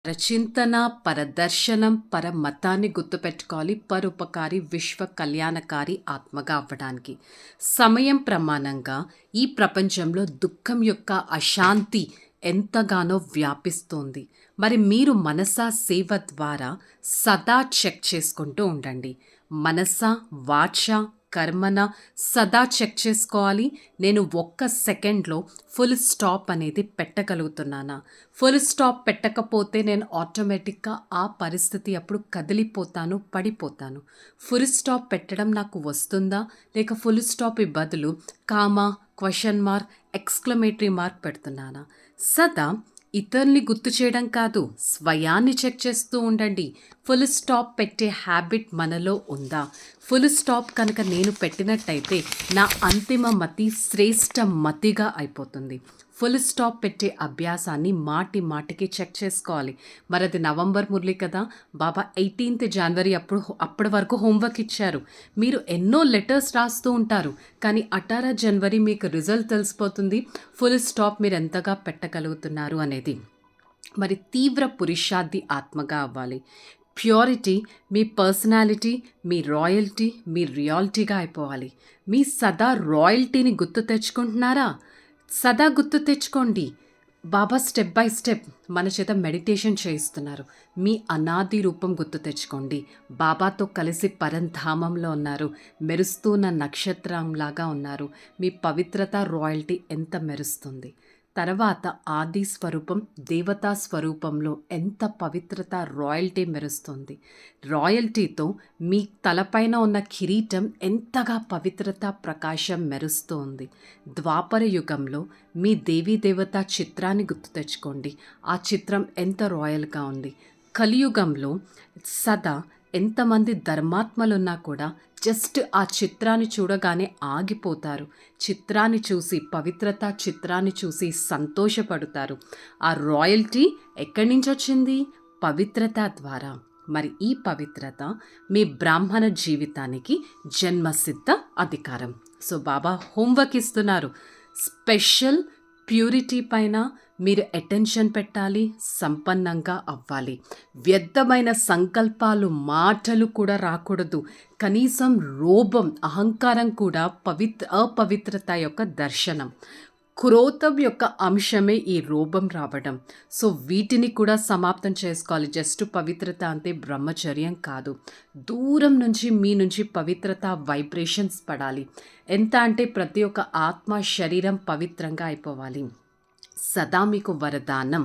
పరచింతన, పరదర్శనం, పరమతాన్ని గుర్తుపెట్టుకోవాలి. పరోపకారి, విశ్వ కళ్యాణకారి ఆత్మగా అవ్వడానికి. సమయం ప్రమాణంగా ఈ ప్రపంచంలో దుఃఖం యొక్క అశాంతి ఎంతగానో వ్యాపిస్తోంది. మరి మీరు మనసా సేవ ద్వారా సదా చెక్ చేసుకుంటూ ఉండండి. మనస, వాచ, కర్మన సదా చెక్ చేసుకోవాలి. నేను ఒక్క సెకండ్లో ఫుల్ స్టాప్ అనేది పెట్టగలుగుతున్నానా? ఫుల్ స్టాప్ పెట్టకపోతే నేను ఆటోమేటిక్గా ఆ పరిస్థితి అప్పుడు కదిలిపోతాను, పడిపోతాను. ఫుల్ స్టాప్ పెట్టడం నాకు వస్తుందా? లేక ఫుల్ స్టాప్ బదులు comma, question mark, exclamatory mark పెడుతున్నానా? సదా ఇతరుల్ని గుర్తు చేయడం కాదు, స్వయాన్ని చెక్ చేస్తూ ఉండండి. ఫుల్ స్టాప్ పెట్టే హ్యాబిట్ మనలో ఉందా? ఫుల్ స్టాప్ కనుక నేను పెట్టినట్టయితే నా అంతిమ మతి శ్రేష్ఠ మతిగా అయిపోతుంది. ఫుల్ స్టాప్ పెట్టే అభ్యాసాన్ని మాటి మాటికి చెక్ చేసుకోవాలి. మరి అది నవంబర్ మురళి కదా, బాబా 18th జనవరి అప్పటి వరకు హోంవర్క్ ఇచ్చారు. మీరు ఎన్నో లెటర్స్ రాస్తూ ఉంటారు, కానీ 18 జనవరి మీకు రిజల్ట్ తెలిసిపోతుంది ఫుల్ స్టాప్ మీరు ఎంతగా పెట్టగలుగుతున్నారు అనేది. మరి తీవ్ర పురుషార్థి ఆత్మగా అవ్వాలి. ప్యూరిటీ మీ పర్సనాలిటీ, మీ రాయల్టీ, మీ రియాలిటీగా అయిపోవాలి. మీ సదా రాయల్టీని గుర్తు తెచ్చుకుంటున్నారా? సదా గుర్తు తెచ్చుకోండి. బాబా స్టెప్ బై స్టెప్ మన చేత మెడిటేషన్ చేయిస్తున్నారు. మీ అనాది రూపం గుర్తు తెచ్చుకోండి. బాబాతో కలిసి పరంధామంలో ఉన్నారు. మెరుస్తున్న నక్షత్రంలాగా ఉన్నారు. మీ పవిత్రత, రాయల్టీ ఎంత మెరుస్తుంది. తర్వాత ఆది స్వరూపం, దేవతా స్వరూపంలో ఎంత పవిత్రత, రాయల్టీ మెరుస్తుంది. రాయల్టీతో మీ తలపైన ఉన్న కిరీటం ఎంతగా పవిత్రత, ప్రకాశం మెరుస్తుంది. ద్వాపర యుగంలో మీ దేవీ దేవత చిత్రాన్ని గుర్తు తెచ్చుకోండి. ఆ చిత్రం ఎంత రాయల్గా ఉంది. కలియుగంలో సదా ఎంతమంది ధర్మాత్మలున్నా కూడా జస్ట్ ఆ చిత్రాన్ని చూడగానే ఆగిపోతారు. చిత్రాన్ని చూసి, పవిత్రత చిత్రాన్ని చూసి సంతోషపడతారు. ఆ రాయల్టీ ఎక్కడి నుంచి వచ్చింది? పవిత్రత ద్వారా. మరి ఈ పవిత్రత మీ బ్రాహ్మణ జీవితానికి జన్మసిద్ధ అధికారం. సో బాబా హోంవర్క్ ఇస్తున్నారు. స్పెషల్ ప్యూరిటీ పైన మీరు అటెన్షన్ పెట్టాలి, సంపన్నంగా అవ్వాలి. వ్యర్థమైన సంకల్పాలు, మాటలు కూడా రాకూడదు. కనీసం లోభం, అహంకారం కూడా అపవిత్రత యొక్క దర్శనం. క్రోధం యొక్క అంశమే ఈ లోభం రావడం. సో వీటిని కూడా సమాప్తం చేసుకోవాలి. జస్ట్ పవిత్రత అంటే బ్రహ్మచర్యం కాదు. దూరం నుంచి మీ నుంచి పవిత్రత వైబ్రేషన్స్ పడాలి. ఎంత అంటే ప్రతి ఒక్క ఆత్మ, శరీరం పవిత్రంగా అయిపోవాలి. సదా మీకు వరదానం.